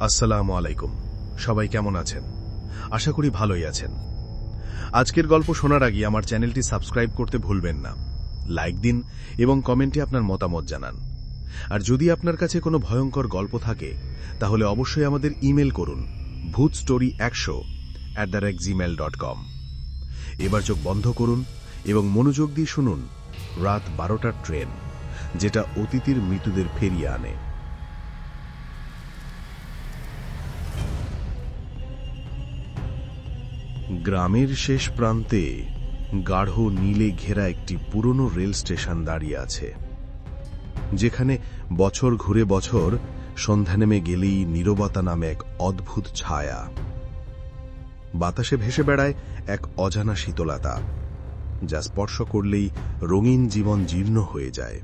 আসসালামু আলাইকুম। সবাই কেমন আছেন? আশা করি ভালোই আছেন। আজকের গল্প শোনার আগে আমার চ্যানেলটি সাবস্ক্রাইব করতে ভুলবেন না। লাইক দিন এবং কমেন্টে আপনার মতামত জানান। আর যদি আপনার কাছে কোনো ভয়ঙ্কর গল্প থাকে তাহলে অবশ্যই আমাদের ইমেল করুন bhutstory100@gmail.com। এবার চোখ বন্ধ করুন এবং মনোযোগ দিয়ে শুনুন রাত 12টার ট্রেন, যেটা অতীতের মৃতদের ফিরিয়ে আনে। গ্রামের শেষ প্রান্তে গাঢ় নীলে ঘেরা একটি পুরনো রেল স্টেশন দাঁড়িয়ে আছে, যেখানে বছর ঘুরে বছর সন্ধ্যা নেমে গেলেই নীরবতা নামে এক অদ্ভুত ছায়া। বাতাসে ভেসে বেড়ায় এক অজানা শীতলতা, যা স্পর্শ করলেই রঙিন জীবন জীর্ণ হয়ে যায়।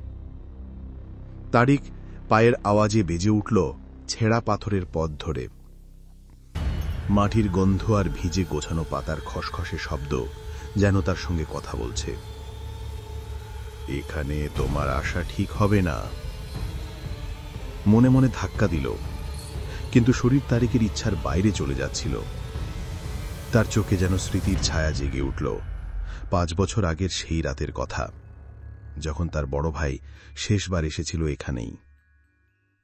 তারিক পায়ের আওয়াজে বেজে উঠল ছেঁড়া পাথরের পথ ধরে। মাটির গন্ধ আর ভিজে গোছানো পাতার খসখসে শব্দ যেন তার সঙ্গে কথা বলছে। এখানে তোমার আসা ঠিক হবে না। মনে মনে ধাক্কা দিল, কিন্তু শরীর তারিকের ইচ্ছার বাইরে চলে যাচ্ছিল। তার চোখে যেন স্মৃতির ছায়া জেগে উঠল 5 বছর আগের সেই রাতের কথা, যখন তার বড় ভাই শেষবার এসেছিল এখানেই।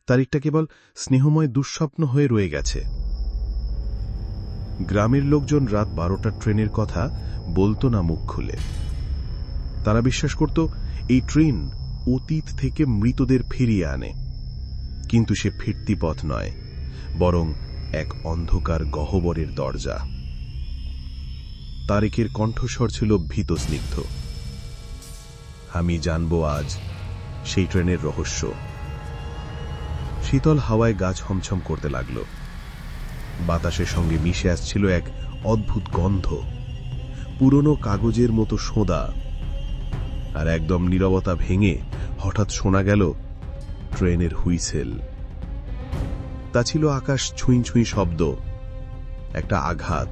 তারিকটা কেবল স্নেহময় দুঃস্বপ্ন হয়ে রয়ে গেছে। গ্রামের লোকজন রাত 12টার ট্রেনের কথা বলতো না মুখ খুলে। তারা বিশ্বাস করত এই ট্রেন অতীত থেকে মৃতদের ফিরিয়ে আনে, কিন্তু সে ফিরতি পথ নয়, বরং এক অন্ধকার গহ্বরের দরজা। তারিকের কণ্ঠস্বর ছিল ভীত স্নিগ্ধ। আমি জানব আজ সেই ট্রেনের রহস্য। শীতল হাওয়ায় গাছ হমছম করতে লাগল। বাতাসের সঙ্গে মিশে আসছিল এক অদ্ভুত গন্ধ, পুরনো কাগজের মতো সোঁদা। আর একদম নীরবতা ভেঙে হঠাৎ শোনা গেল ট্রেনের হুইসেল। তা ছিল আকাশ ছুঁই ছুঁই শব্দ, একটা আঘাত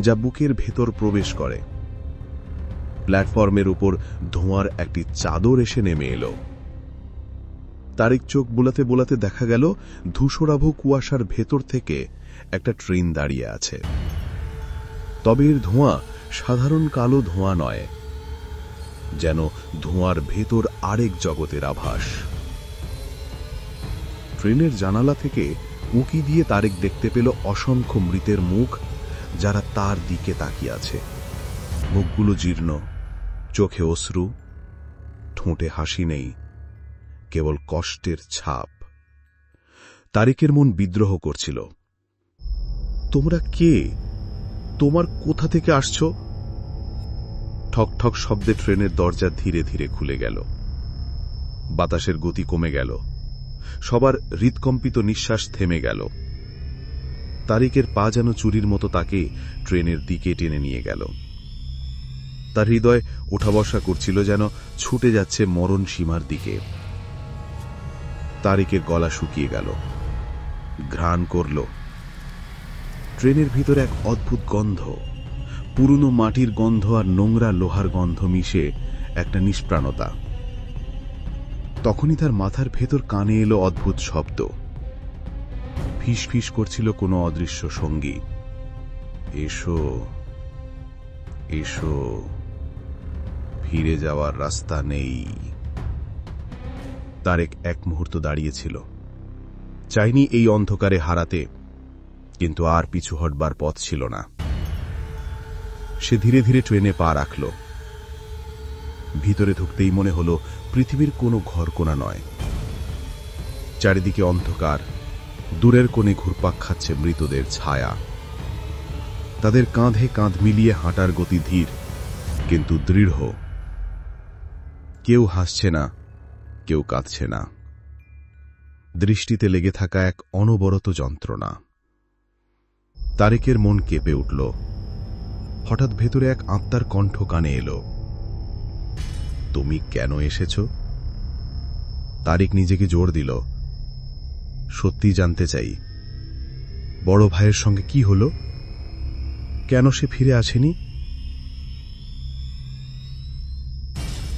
যা বুকের ভেতর প্রবেশ করে। প্ল্যাটফর্মের উপর ধোঁয়ার একটি চাদর এসে নেমে এলো। তারিক চোখ বোলাতে বোলাতে দেখা গেল ধূসরাভ কুয়াশার ভেতর থেকে একটা ট্রেন দাঁড়িয়ে আছে। তবে এর ধোঁয়া সাধারণ কালো ধোঁয়া নয়, যেন ধোঁয়ার ভেতর আরেক জগতের আভাস। ট্রেনের জানালা থেকে উঁকি দিয়ে তারেক দেখতে পেল অসংখ্য মৃতের মুখ, যারা তার দিকে তাকিয়ে আছে। মুখগুলো জীর্ণ, চোখে অশ্রু, ঠোঁটে হাসি নেই, কেবল কষ্টের ছাপ। তারিকের মন বিদ্রোহ করছিল। তোমরা কে? তোমার কোথা থেকে আসছ? ঠক ঠক শব্দে ট্রেনের দরজা ধীরে ধীরে খুলে গেল। বাতাসের গতি কমে গেল। সবার হৃৎকম্পিত নিঃশ্বাস থেমে গেল। তারিকের পা যেন চুরির মতো তাকে ট্রেনের দিকে টেনে নিয়ে গেল। তার হৃদয় ওঠা বসা করছিল, যেন ছুটে যাচ্ছে মরণ সীমার দিকে। তারিকের গলা শুকিয়ে গেল, ঘ্রাণ করল। ট্রেনের ভিতরে এক অদ্ভুত গন্ধ, পুরনো মাটির গন্ধ আর নোংরা লোহার গন্ধ মিশে একটা নিষ্প্রাণতা। তখনই তার মাথার ভেতর কানে এলো অদ্ভুত শব্দ। ফিস ফিস করছিল কোনো অদৃশ্য সঙ্গী, এসো এসো, ফিরে যাওয়ার রাস্তা নেই। তারেক এক মুহূর্ত দাঁড়িয়েছিল। চাইনি এই অন্ধকারে হারাতে, কিন্তু আর পিছু হটবার পথ ছিল না। সে ধীরে ধীরে ট্রেনে পা রাখল। ভিতরে ঢুকতেই মনে হলো পৃথিবীর কোনো ঘরকোনা নয়। চারিদিকে অন্ধকার, দূরের কোণে ঘুরপাক খাচ্ছে মৃতদের ছায়া। তাদের কাঁধে কাঁধ মিলিয়ে হাঁটার গতি ধীর কিন্তু দৃঢ়। কেউ হাসছে না, কেউ কাঁদছে না। দৃষ্টিতে লেগে থাকা এক অনবরত যন্ত্রণা। তারেকের মন কেঁপে উঠল। হঠাৎ ভেতরে এক আত্মার কণ্ঠ কানে এলো, তুমি কেন এসেছ? তারিক নিজেকে জোর দিল, সত্যি জানতে চাই, বড় ভাইয়ের সঙ্গে কি হলো? কেন সে ফিরে আসেনি?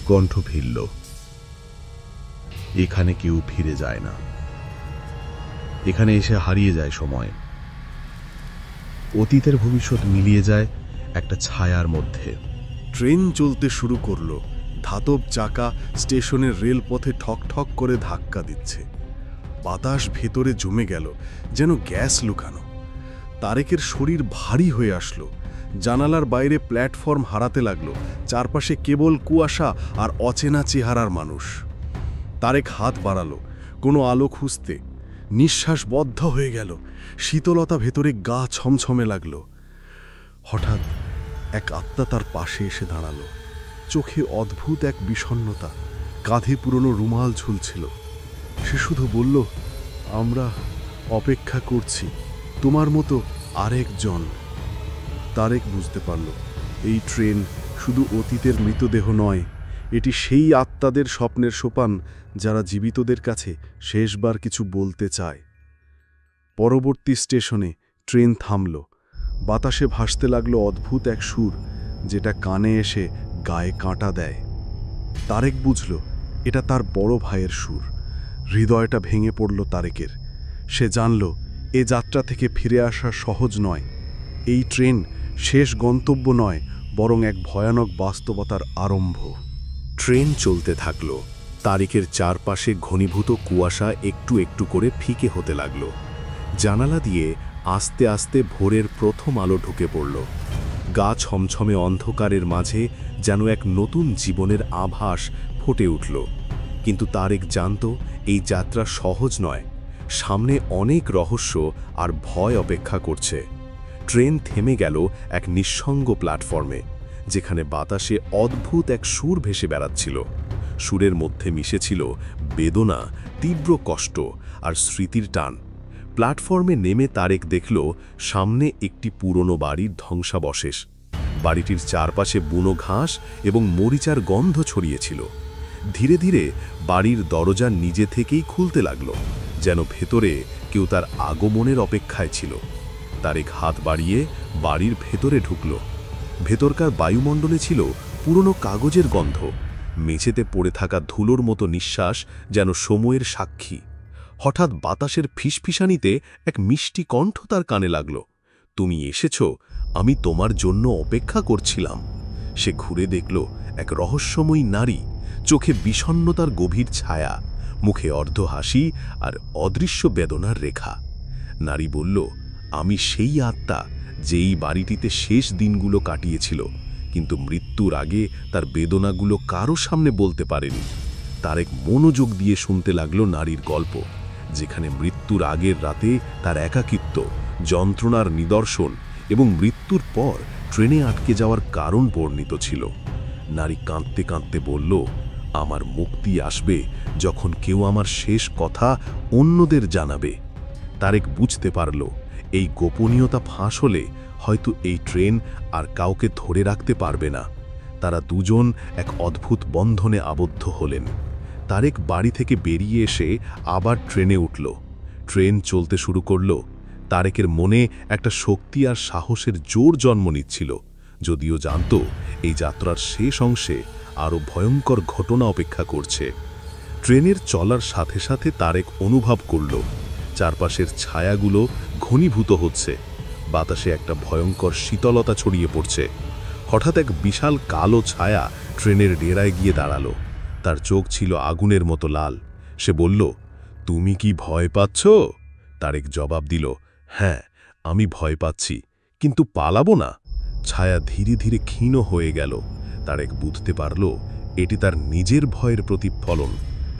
কণ্ঠ ভিড়ল, এখানে কেউ ফিরে যায় না। এখানে এসে হারিয়ে যায় সময়। অতীতের ভবিষ্যৎ মিলিয়ে যায় একটা ছায়ার মধ্যে। ট্রেন চলতে শুরু করলো। ধাতব চাকা স্টেশনের রেলপথে ঠক ঠক করে ধাক্কা দিচ্ছে। বাতাস ভেতরে জমে গেল, যেন গ্যাস লুকানো। তারেকের শরীর ভারী হয়ে আসলো। জানালার বাইরে প্ল্যাটফর্ম হারাতে লাগলো। চারপাশে কেবল কুয়াশা আর অচেনা চেহারার মানুষ। তারেক হাত বাড়ালো কোনো আলো খুঁজতে। নিঃশ্বাস বদ্ধ হয়ে গেল। শীতলতা ভেতরে গা ছমছমে লাগলো। হঠাৎ এক আত্মা তার পাশে এসে দাঁড়ালো। চোখে অদ্ভুত এক বিষণ্ণতা, কাঁধে পুরনো রুমাল ঝুলছিল। সে শুধু বলল, আমরা অপেক্ষা করছি, তোমার মতো আরেকজন। তারেক বুঝতে পারল, এই ট্রেন শুধু অতীতের মৃতদেহ নয়, এটি সেই আত্মাদের স্বপ্নের সোপান যারা জীবিতদের কাছে শেষবার কিছু বলতে চায়। পরবর্তী স্টেশনে ট্রেন থামল। বাতাসে ভাসতে লাগলো অদ্ভুত এক সুর, যেটা কানে এসে গায়ে কাঁটা দেয়। তারেক বুঝল এটা তার বড় ভাইয়ের সুর। হৃদয়টা ভেঙে পড়ল তারেকের। সে জানল এ যাত্রা থেকে ফিরে আসা সহজ নয়। এই ট্রেন শেষ গন্তব্য নয়, বরং এক ভয়ানক বাস্তবতার আরম্ভ। ট্রেন চলতে থাকল। তারেকের চারপাশে ঘনীভূত কুয়াশা একটু একটু করে ফিকে হতে লাগল। জানালা দিয়ে আস্তে আস্তে ভোরের প্রথম আলো ঢুকে পড়ল। গা ছমছমে অন্ধকারের মাঝে যেন এক নতুন জীবনের আভাস ফুটে উঠল। কিন্তু তারেক জানত এই যাত্রা সহজ নয়। সামনে অনেক রহস্য আর ভয় অপেক্ষা করছে। ট্রেন থেমে গেল এক নিঃসঙ্গ প্ল্যাটফর্মে, যেখানে বাতাসে অদ্ভুত এক সুর ভেসে বেড়াচ্ছিল। সুরের মধ্যে মিশেছিল বেদনা, তীব্র কষ্ট আর স্মৃতির টান। প্ল্যাটফর্মে নেমে তারেক দেখল সামনে একটি পুরনো বাড়ির ধ্বংসাবশেষ। বাড়িটির চারপাশে বুনো ঘাস এবং মরিচার গন্ধ ছড়িয়েছিল। ধীরে ধীরে বাড়ির দরজা নিজে থেকেই খুলতে লাগল, যেন ভেতরে কেউ তার আগমনের অপেক্ষায় ছিল। তারেক হাত বাড়িয়ে বাড়ির ভেতরে ঢুকল। ভেতরকার বায়ুমণ্ডলে ছিল পুরনো কাগজের গন্ধ। মেঝেতে পড়ে থাকা ধুলোর মতো নিঃশ্বাস যেন সময়ের সাক্ষী। হঠাৎ বাতাসের ফিসফিসানিতে এক মিষ্টি কণ্ঠ তার কানে লাগল। তুমি এসেছ, আমি তোমার জন্য অপেক্ষা করছিলাম। সে ঘুরে দেখল এক রহস্যময়ী নারী, চোখে বিষণ্ণতার গভীর ছায়া, মুখে অর্ধ হাসি আর অদৃশ্য বেদনার রেখা। নারী বলল, আমি সেই আত্মা যেই বাড়িটিতে শেষ দিনগুলো কাটিয়েছিল, কিন্তু মৃত্যুর আগে তার বেদনাগুলো কারো সামনে বলতে পারেনি। তারেক মনোযোগ দিয়ে শুনতে লাগলো নারীর গল্প, যেখানে মৃত্যুর আগের রাতে তার একাকিত্ব, যন্ত্রণার নিদর্শন এবং মৃত্যুর পর ট্রেনে আটকে যাওয়ার কারণ বর্ণিত ছিল। নারী কাঁদতে কাঁদতে বলল, আমার মুক্তি আসবে যখন কেউ আমার শেষ কথা অন্যদের জানাবে। তারেক বুঝতে পারল এই গোপনীয়তা ফাঁস হলে হয়তো এই ট্রেন আর কাউকে ধরে রাখতে পারবে না। তারা দুজন এক অদ্ভুত বন্ধনে আবদ্ধ হলেন। তারেক বাড়ি থেকে বেরিয়ে এসে আবার ট্রেনে উঠল। ট্রেন চলতে শুরু করল। তারেকের মনে একটা শক্তি আর সাহসের জোর জন্ম নিচ্ছিল, যদিও জানত এই যাত্রার শেষ অংশে আরও ভয়ঙ্কর ঘটনা অপেক্ষা করছে। ট্রেনের চলার সাথে সাথে তারেক অনুভব করল চারপাশের ছায়াগুলো ঘনীভূত হচ্ছে। বাতাসে একটা ভয়ঙ্কর শীতলতা ছড়িয়ে পড়ছে। হঠাৎ এক বিশাল কালো ছায়া ট্রেনের ডেরায় গিয়ে দাঁড়ালো। তার চোখ ছিল আগুনের মতো লাল। সে বলল, তুমি কি ভয় পাচ্ছ? তারেক জবাব দিল, হ্যাঁ, আমি ভয় পাচ্ছি, কিন্তু পালাবো না। ছায়া ধীরে ধীরে ক্ষীণ হয়ে গেল। তারেক বুঝতে পারল এটি তার নিজের ভয়ের প্রতিফলন।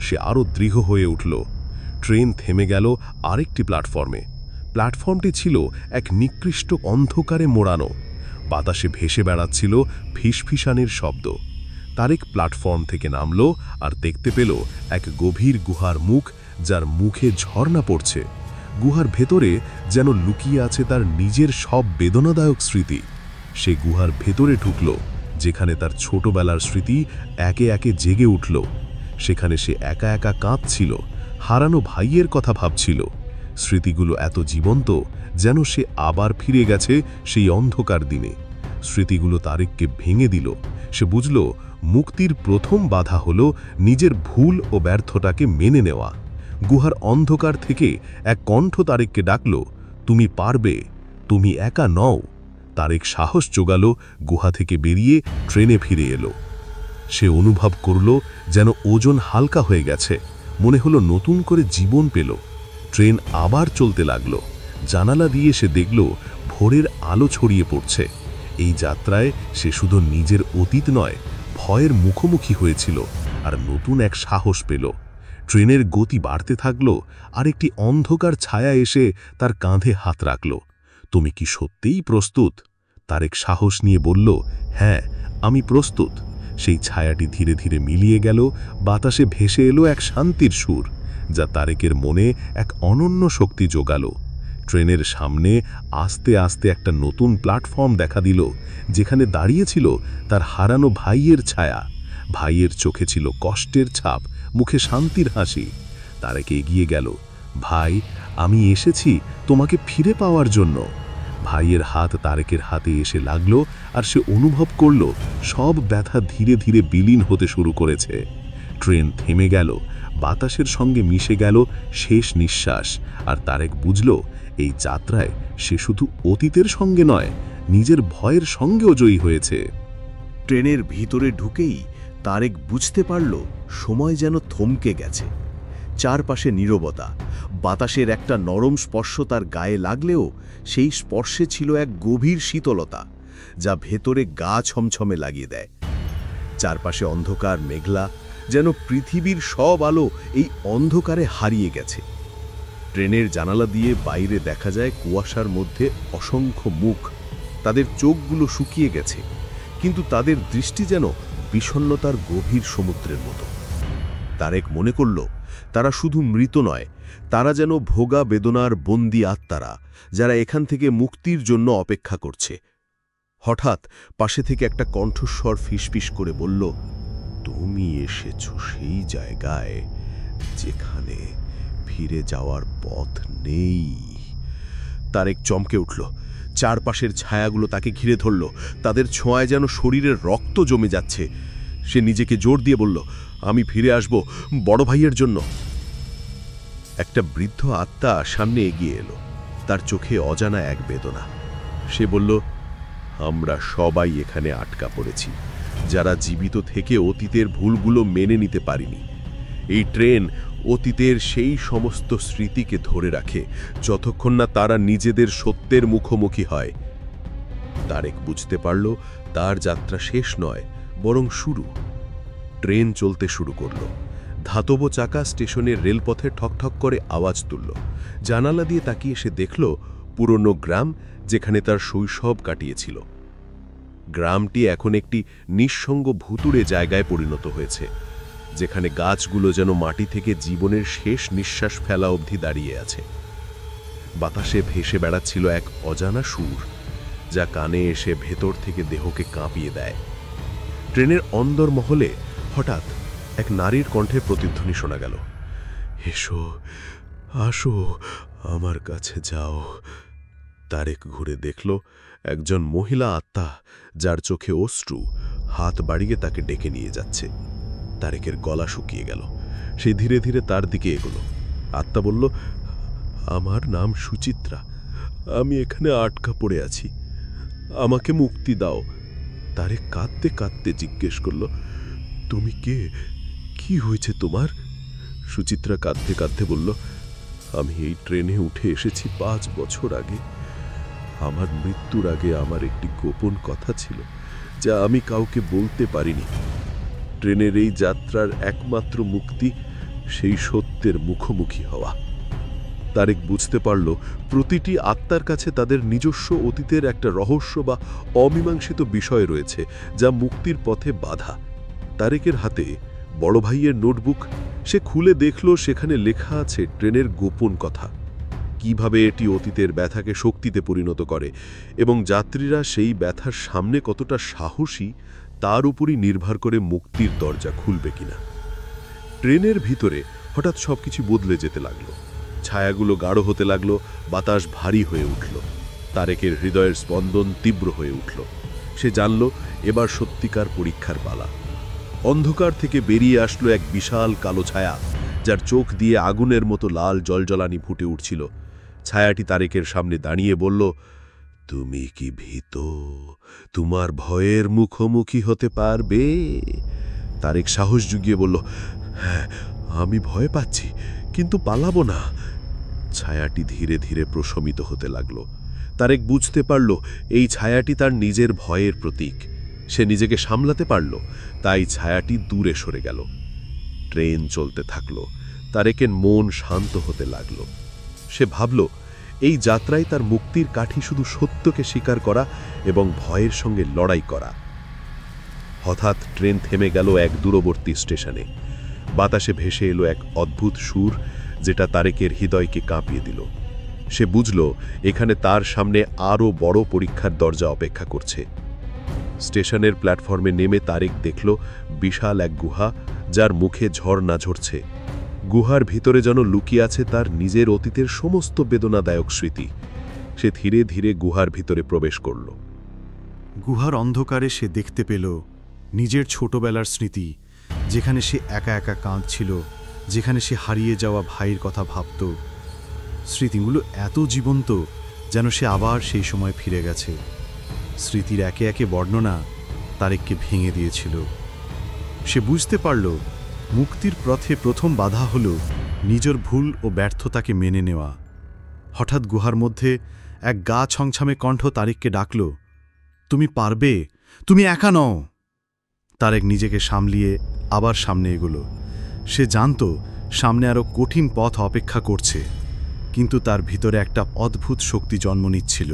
সে আরও দৃঢ় হয়ে উঠল। ট্রেন থেমে গেল আরেকটি প্ল্যাটফর্মে। প্ল্যাটফর্মটি ছিল এক নিকৃষ্ট অন্ধকারে মোড়ানো। বাতাসে ভেসে বেড়াচ্ছিল ফিসফিসানির শব্দ। তারেক প্ল্যাটফর্ম থেকে নামল আর দেখতে পেল এক গভীর গুহার মুখ, যার মুখে ঝর্ণা পড়ছে। গুহার ভেতরে যেন লুকিয়ে আছে তার নিজের সব বেদনাদায়ক স্মৃতি। সে গুহার ভেতরে ঢুকল, যেখানে তার ছোটবেলার স্মৃতি একে একে জেগে উঠল। সেখানে সে একা একা কাঁদছিল, হারানো ভাইয়ের কথা ভাবছিল। স্মৃতিগুলো এত জীবন্ত যেন সে আবার ফিরে গেছে সেই অন্ধকার দিনে। স্মৃতিগুলো তারেককে ভেঙে দিল। সে বুঝল মুক্তির প্রথম বাধা হল নিজের ভুল ও ব্যর্থতাকে মেনে নেওয়া। গুহার অন্ধকার থেকে এক কণ্ঠ তারেককে ডাকল, তুমি পারবে, তুমি একা নও। তারেক সাহস জোগাল, গুহা থেকে বেরিয়ে ট্রেনে ফিরে এলো। সে অনুভব করল যেন ওজন হালকা হয়ে গেছে, মনে হলো নতুন করে জীবন পেল। ট্রেন আবার চলতে লাগল। জানালা দিয়ে সে দেখল ভোরের আলো ছড়িয়ে পড়ছে। এই যাত্রায় সে শুধু নিজের অতীত নয়, ভয়ের মুখোমুখি হয়েছিল আর নতুন এক সাহস পেল। ট্রেনের গতি বাড়তে থাকল, আর একটি অন্ধকার ছায়া এসে তার কাঁধে হাত রাখল। তুমি কি সত্যিই প্রস্তুত? তারেক সাহস নিয়ে বলল, হ্যাঁ, আমি প্রস্তুত। সেই ছায়াটি ধীরে ধীরে মিলিয়ে গেল, বাতাসে ভেসে এলো এক শান্তির সুর, যা তারেকের মনে এক অনন্য শক্তি জোগাল। ট্রেনের সামনে আস্তে আস্তে একটা নতুন প্ল্যাটফর্ম দেখা দিল, যেখানে দাঁড়িয়েছিল তার হারানো ভাইয়ের ছায়া। ভাইয়ের চোখে ছিল কষ্টের ছাপ, মুখে শান্তির হাসি। তারেক এগিয়ে গেল, ভাই, আমি এসেছি তোমাকে ফিরে পাওয়ার জন্য। ভাইয়ের হাত তারেকের হাতে এসে লাগল, আর সে অনুভব করল সব ব্যথা ধীরে ধীরে বিলীন হতে শুরু করেছে। ট্রেন থেমে গেল, বাতাসের সঙ্গে মিশে গেল শেষ নিঃশ্বাস, আর তারেক বুঝল এই যাত্রায় সে শুধু অতীতের সঙ্গে নয়, নিজের ভয়ের সঙ্গেও জয়ী হয়েছে। ট্রেনের ভিতরে ঢুকেই তারেক বুঝতে পারল সময় যেন থমকে গেছে। চারপাশে নীরবতা, বাতাসের একটা নরম স্পর্শ তার গায়ে লাগলেও সেই স্পর্শে ছিল এক গভীর শীতলতা, যা ভেতরে গা ছমছমে লাগিয়ে দেয়। চারপাশে অন্ধকার মেঘলা, যেন পৃথিবীর সব আলো এই অন্ধকারে হারিয়ে গেছে। ট্রেনের জানালা দিয়ে বাইরে দেখা যায় কুয়াশার মধ্যে অসংখ্য মুখ। তাদের চোখগুলো শুকিয়ে গেছে, কিন্তু তাদের দৃষ্টি যেন বিষণ্ণতার গভীর সমুদ্রের মতো। তারেক মনে করল তারা শুধু মৃত নয়, তারা যেন ভোগা বেদনার বন্দী আত্মারা, যারা এখান থেকে মুক্তির জন্য অপেক্ষা করছে। হঠাৎ পাশে থেকে একটা কণ্ঠস্বর ফিসফিস করে বলল, তুমি এসেছ সেই জায়গায় যেখানে ফিরে যাওয়ার পথ নেই। তারেক চমকে উঠল। চারপাশের ছায়াগুলো তাকে ঘিরে ধরল, তাদের ছোঁয়ায় যেন শরীরের রক্ত জমে যাচ্ছে। সে নিজেকে জোর দিয়ে বলল, আমি ফিরে আসব বড় ভাইয়ের জন্য। একটা বৃদ্ধ আত্মা সামনে এগিয়ে এলো, তার চোখে অজানা এক বেদনা। সে বলল, আমরা সবাই এখানে আটকা পড়েছি, যারা জীবিত থেকে অতীতের ভুলগুলো মেনে নিতে পারিনি। এই ট্রেন অতীতের সেই সমস্ত স্মৃতিকে ধরে রাখে, যতক্ষণ না তারা নিজেদের সত্যের মুখোমুখি হয়। তারেক বুঝতে পারল তার যাত্রা শেষ নয়, বরং শুরু। ট্রেন চলতে শুরু করল। ধাতব চাকা স্টেশনের রেলপথে ঠকঠক করে আওয়াজ তুলল। জানালা দিয়ে তাকিয়ে সে দেখল পুরনো গ্রাম, যেখানে তার শৈশব কাটিয়েছিল। গ্রামটি এখন একটি নিঃসঙ্গ ভুতুড়ে জায়গায় পরিণত হয়েছে, যেখানে গাছগুলো যেন মাটি থেকে জীবনের শেষ নিঃশ্বাস ফেলা অবধি দাঁড়িয়ে আছে। বাতাসে ভেসে বেড়াচ্ছিল এক অজানা সুর, যা কানে এসে ভেতর থেকে দেহকে কাঁপিয়ে দেয়। ট্রেনের অন্দরমহলে হঠাৎ এক নারীর কণ্ঠের প্রতিধ্বনি শোনা গেল, এসো, আসো, আমার কাছে যাও। তারেক ঘুরে দেখল একজন মহিলা আত্মা, যার চোখে অশ্রু, হাত বাড়িয়ে তাকে ডেকে নিয়ে যাচ্ছে। তারেকের গলা শুকিয়ে গেল। সে ধীরে ধীরে তার দিকে এগোলো। আত্মা বলল, আমার নাম সুচিত্রা, আমি এখানে আটকা পড়ে আছি, আমাকে মুক্তি দাও। তারেক কাঁদতে কাঁদতে জিজ্ঞেস করল, তুমি কে? কি হয়েছে তোমার? সুচিত্রা কাঁদতে কাঁদতে বলল, আমি এই ট্রেনে উঠে এসেছি 5 বছর আগে। আমার মৃত্যুর আগে আমার একটি গোপন কথা ছিল, যা আমি কাউকে বলতে পারিনি। ট্রেনের এই যাত্রার একমাত্র মুক্তি সেই সত্যের মুখোমুখি হওয়া। তারেক বুঝতে পারল প্রতিটি আত্মার কাছে তাদের নিজস্ব অতীতের একটা রহস্য বা অমীমাংসিত বিষয় রয়েছে, যা মুক্তির পথে বাধা। তারেকের হাতে বড় ভাইয়ের নোটবুক। সে খুলে দেখল সেখানে লেখা আছে ট্রেনের গোপন কথা, কিভাবে এটি অতীতের ব্যথাকে শক্তিতে পরিণত করে এবং যাত্রীরা সেই ব্যথার সামনে কতটা সাহসী তার উপরই নির্ভর করে মুক্তির দরজা খুলবে কিনা। ট্রেনের ভিতরে হঠাৎ সবকিছু বদলে যেতে লাগলো। ছায়াগুলো গাঢ় হতে লাগলো, বাতাস ভারী হয়ে উঠল। তারেকের হৃদয়ের স্পন্দন তীব্র হয়ে উঠল। সে জানল এবার সত্যিকার পরীক্ষার পালা। অন্ধকার থেকে বেরিয়ে আসলো এক বিশাল কালো ছায়া, যার চোখ দিয়ে আগুনের মতো লাল জলজলানি ফুটে উঠছিল। ছায়াটি তারেকের সামনে দাঁড়িয়ে বলল, তুমি কি ভীত? তোমার ভয়ের মুখোমুখি হতে পারবে? তারেক সাহস জুগিয়ে বলল, হ্যাঁ, আমি ভয় পাচ্ছি, কিন্তু পালাবো না। ছায়াটি ধীরে ধীরে প্রশমিত হতে লাগল। তারেক বুঝতে পারল এই ছায়াটি তার নিজের ভয়ের প্রতীক। সে নিজেকে সামলাতে পারল, তাই ছায়াটি দূরে সরে গেল। ট্রেন চলতে থাকল। তারেকের মন শান্ত হতে লাগল। সে ভাবল, এই যাত্রায় তার মুক্তির কাঠি শুধু সত্যকে স্বীকার করা এবং ভয়ের সঙ্গে লড়াই করা। হঠাৎ ট্রেন থেমে গেল এক দূরবর্তী স্টেশনে। বাতাসে ভেসে এলো এক অদ্ভুত সুর, যেটা তারেকের হৃদয়কে কাঁপিয়ে দিল। সে বুঝল এখানে তার সামনে আরও বড় পরীক্ষার দরজা অপেক্ষা করছে। স্টেশনের প্ল্যাটফর্মে নেমে তারেক দেখল বিশাল এক গুহা, যার মুখে ঝর্ণা ঝরছে। গুহার ভিতরে যেন লুকিয়ে আছে তার নিজের অতীতের সমস্ত বেদনাদায়ক স্মৃতি। সে ধীরে ধীরে গুহার ভিতরে প্রবেশ করল। গুহার অন্ধকারে সে দেখতে পেল নিজের ছোটবেলার স্মৃতি, যেখানে সে একা একা কাঁদছিল, যেখানে সে হারিয়ে যাওয়া ভাইয়ের কথা ভাবত। স্মৃতিগুলো এত জীবন্ত যেন সে আবার সেই সময় ফিরে গেছে। স্মৃতির একে একে বর্ণনা তারেককে ভেঙে দিয়েছিল। সে বুঝতে পারল মুক্তির পথে প্রথম বাধা হল নিজের ভুল ও ব্যর্থতাকে মেনে নেওয়া। হঠাৎ গুহার মধ্যে এক গা ছমছমে কণ্ঠ তারেককে ডাকল, তুমি পারবে, তুমি একা নও। তারেক নিজেকে সামলিয়ে আবার সামনে এগোলো। সে জানত সামনে আরও কঠিন পথ অপেক্ষা করছে, কিন্তু তার ভিতরে একটা অদ্ভুত শক্তি জন্ম নিচ্ছিল।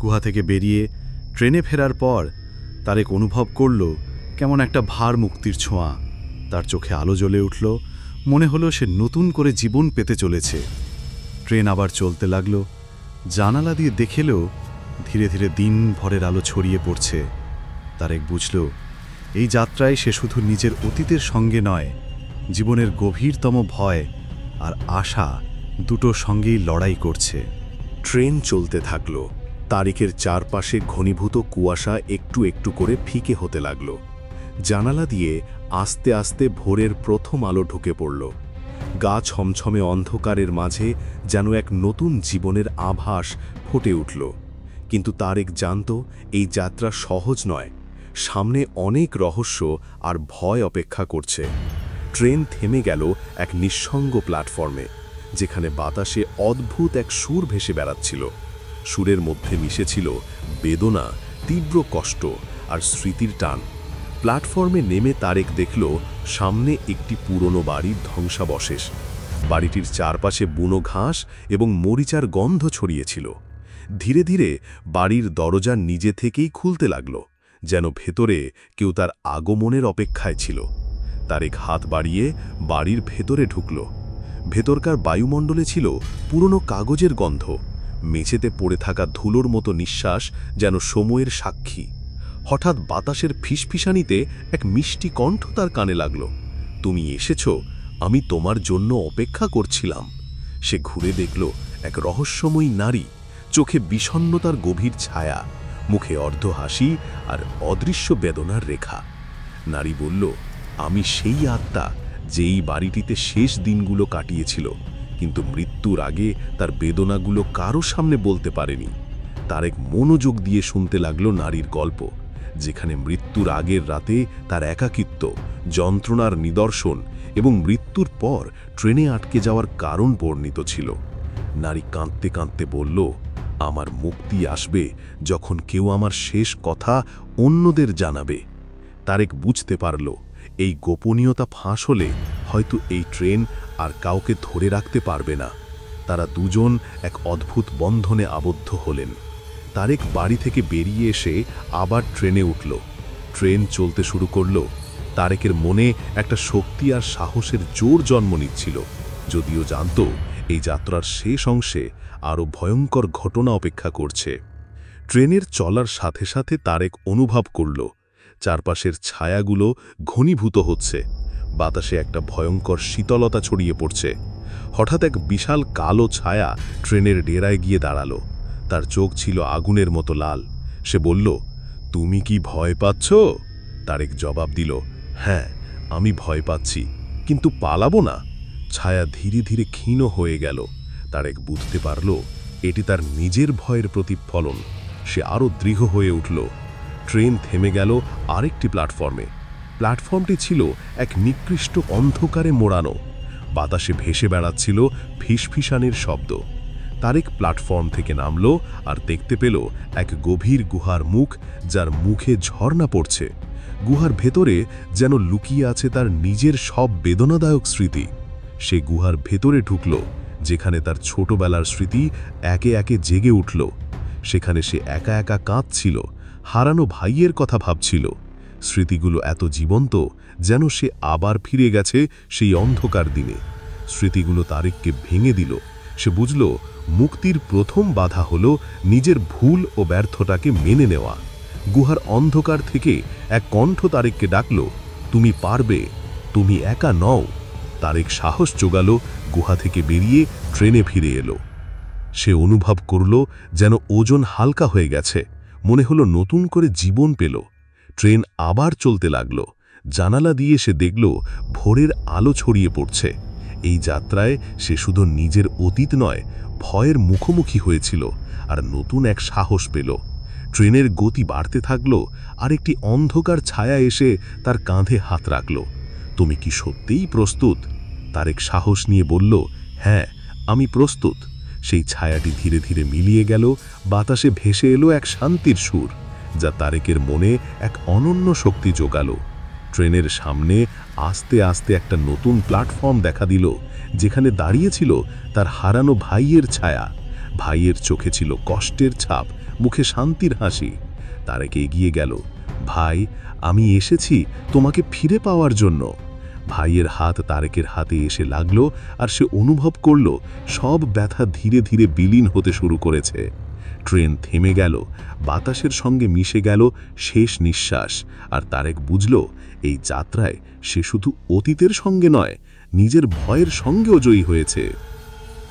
গুহা থেকে বেরিয়ে ট্রেনে ফেরার পর তারেক অনুভব করল কেমন একটা ভার মুক্তির ছোঁয়া। তার চোখে আলো জ্বলে উঠল, মনে হলো সে নতুন করে জীবন পেতে চলেছে। ট্রেন আবার চলতে লাগল। জানালা দিয়ে দেখেলেও ধীরে ধীরে দিন ভরের আলো ছড়িয়ে পড়ছে। তারেক বুঝল এই যাত্রায় সে শুধু নিজের অতীতের সঙ্গে নয়, জীবনের গভীরতম ভয় আর আশা দুটো সঙ্গেই লড়াই করছে। ট্রেন চলতে থাকল। তারিকের চারপাশে ঘনীভূত কুয়াশা একটু একটু করে ফিকে হতে লাগল। জানালা দিয়ে আস্তে আস্তে ভোরের প্রথম আলো ঢুকে পড়ল। গা ছমছমে অন্ধকারের মাঝে যেন এক নতুন জীবনের আভাস ফুটে উঠল। কিন্তু তারেক জানত এই যাত্রা সহজ নয়। সামনে অনেক রহস্য আর ভয় অপেক্ষা করছে। ট্রেন থেমে গেল এক নিঃসঙ্গ প্ল্যাটফর্মে, যেখানে বাতাসে অদ্ভুত এক সুর ভেসে বেড়াচ্ছিল। সুরের মধ্যে মিশেছিল বেদনা, তীব্র কষ্ট আর স্মৃতির টান। প্ল্যাটফর্মে নেমে তারেক দেখল সামনে একটি পুরনো বাড়ির ধ্বংসাবশেষ। বাড়িটির চারপাশে বুনো ঘাস এবং মরিচার গন্ধ ছড়িয়েছিল। ধীরে ধীরে বাড়ির দরজা নিজে থেকেই খুলতে লাগল, যেন ভেতরে কেউ তার আগমনের অপেক্ষায় ছিল। তারেক হাত বাড়িয়ে বাড়ির ভেতরে ঢুকল। ভেতরকার বায়ুমণ্ডলে ছিল পুরনো কাগজের গন্ধ। মেঝেতে পড়ে থাকা ধুলোর মতো নিঃশ্বাস যেন সময়ের সাক্ষী। হঠাৎ বাতাসের ফিসফিসানিতে এক মিষ্টি কণ্ঠ তার কানে লাগল, তুমি এসেছ, আমি তোমার জন্য অপেক্ষা করছিলাম। সে ঘুরে দেখল এক রহস্যময়ী নারী, চোখে বিষণ্ণতার গভীর ছায়া, মুখে অর্ধ হাসি আর অদৃশ্য বেদনার রেখা। নারী বলল, আমি সেই আত্মা যেই বাড়িটিতে শেষ দিনগুলো কাটিয়েছিল, কিন্তু মৃত্যুর আগে তার বেদনাগুলো কারো সামনে বলতে পারেনি। তারেক মনোযোগ দিয়ে শুনতে লাগলো নারীর গল্প, যেখানে মৃত্যুর আগের রাতে তার একাকিত্ব, যন্ত্রণার নিদর্শন এবং মৃত্যুর পর ট্রেনে আটকে যাওয়ার কারণ বর্ণিত ছিল। নারী কাঁদতে কাঁদতে বলল, আমার মুক্তি আসবে যখন কেউ আমার শেষ কথা অন্যদের জানাবে। তারেক বুঝতে পারল এই গোপনীয়তা ফাঁস হলে হয়তো এই ট্রেন আর কাউকে ধরে রাখতে পারবে না। তারা দুজন এক অদ্ভুত বন্ধনে আবদ্ধ হলেন। তারেক বাড়ি থেকে বেরিয়ে এসে আবার ট্রেনে উঠল। ট্রেন চলতে শুরু করল। তারেকের মনে একটা শক্তি আর সাহসের জোর জন্ম নিচ্ছিল, যদিও জানত এই যাত্রার শেষ অংশে আরও ভয়ঙ্কর ঘটনা অপেক্ষা করছে। ট্রেনের চলার সাথে সাথে তারেক অনুভব করল চারপাশের ছায়াগুলো ঘনীভূত হচ্ছে। বাতাসে একটা ভয়ঙ্কর শীতলতা ছড়িয়ে পড়ছে। হঠাৎ এক বিশাল কালো ছায়া ট্রেনের ডেরায় গিয়ে দাঁড়ালো। তার চোখ ছিল আগুনের মতো লাল। সে বলল, তুমি কি ভয় পাচ্ছ? তারেক জবাব দিল, হ্যাঁ, আমি ভয় পাচ্ছি, কিন্তু পালাবো না। ছায়া ধীরে ধীরে ক্ষীণ হয়ে গেল। তারেক বুঝতে পারল এটি তার নিজের ভয়ের প্রতিফলন। সে আরও দৃঢ় হয়ে উঠল। ট্রেন থেমে গেল আরেকটি প্ল্যাটফর্মে। প্ল্যাটফর্মটি ছিল এক নিকৃষ্ট অন্ধকারে মোড়ানো। বাতাসে ভেসে বেড়াচ্ছিল ফিসফিসানির শব্দ। তারেক প্ল্যাটফর্ম থেকে নামল আর দেখতে পেল এক গভীর গুহার মুখ, যার মুখে ঝর্ণা পড়ছে। গুহার ভেতরে যেন লুকিয়ে আছে তার নিজের সব বেদনাদায়ক স্মৃতি। সে গুহার ভেতরে ঢুকল, যেখানে তার ছোটবেলার স্মৃতি একে একে জেগে উঠল। সেখানে সে একা একা কাঁদছিল, হারানো ভাইয়ের কথা ভাবছিল। স্মৃতিগুলো এত জীবন্ত যেন সে আবার ফিরে গেছে সেই অন্ধকার দিনে। স্মৃতিগুলো তারেককে ভেঙে দিল। সে বুঝল মুক্তির প্রথম বাধা হল নিজের ভুল ও ব্যর্থতাকে মেনে নেওয়া। গুহার অন্ধকার থেকে এক কণ্ঠ তারেককে ডাকল, তুমি পারবে, তুমি একা নও। তারেক সাহস জোগাল, গুহা থেকে বেরিয়ে ট্রেনে ফিরে এলো। সে অনুভব করল যেন ওজন হালকা হয়ে গেছে। মনে হলো নতুন করে জীবন পেল। ট্রেন আবার চলতে লাগল। জানালা দিয়ে সে দেখল ভোরের আলো ছড়িয়ে পড়ছে। এই যাত্রায় সে শুধু নিজের অতীত নয়, ভয়ের মুখোমুখি হয়েছিল আর নতুন এক সাহস পেল। ট্রেনের গতি বাড়তে থাকল আর একটি অন্ধকার ছায়া এসে তার কাঁধে হাত রাখল। তুমি কি সত্যিই প্রস্তুত? তারেক সাহস নিয়ে বলল, হ্যাঁ, আমি প্রস্তুত। সেই ছায়াটি ধীরে ধীরে মিলিয়ে গেল। বাতাসে ভেসে এলো এক শান্তির সুর, যা তারেকের মনে এক অনন্য শক্তি জোগাল। ট্রেনের সামনে আস্তে আস্তে একটা নতুন প্ল্যাটফর্ম দেখা দিল, যেখানে দাঁড়িয়েছিল তার হারানো ভাইয়ের ছায়া। ভাইয়ের চোখে ছিল কষ্টের ছাপ, মুখে শান্তির হাসি। তারেক এগিয়ে গেল। ভাই, আমি এসেছি তোমাকে ফিরে পাওয়ার জন্য। ভাইয়ের হাত তারেকের হাতে এসে লাগল আর সে অনুভব করল সব ব্যথা ধীরে ধীরে বিলীন হতে শুরু করেছে। ট্রেন থেমে গেল, বাতাসের সঙ্গে মিশে গেল শেষ নিঃশ্বাস। আর তারেক বুঝল এই যাত্রায় সে শুধু অতীতের সঙ্গে নয়, নিজের ভয়ের সঙ্গেও জয়ী হয়েছে।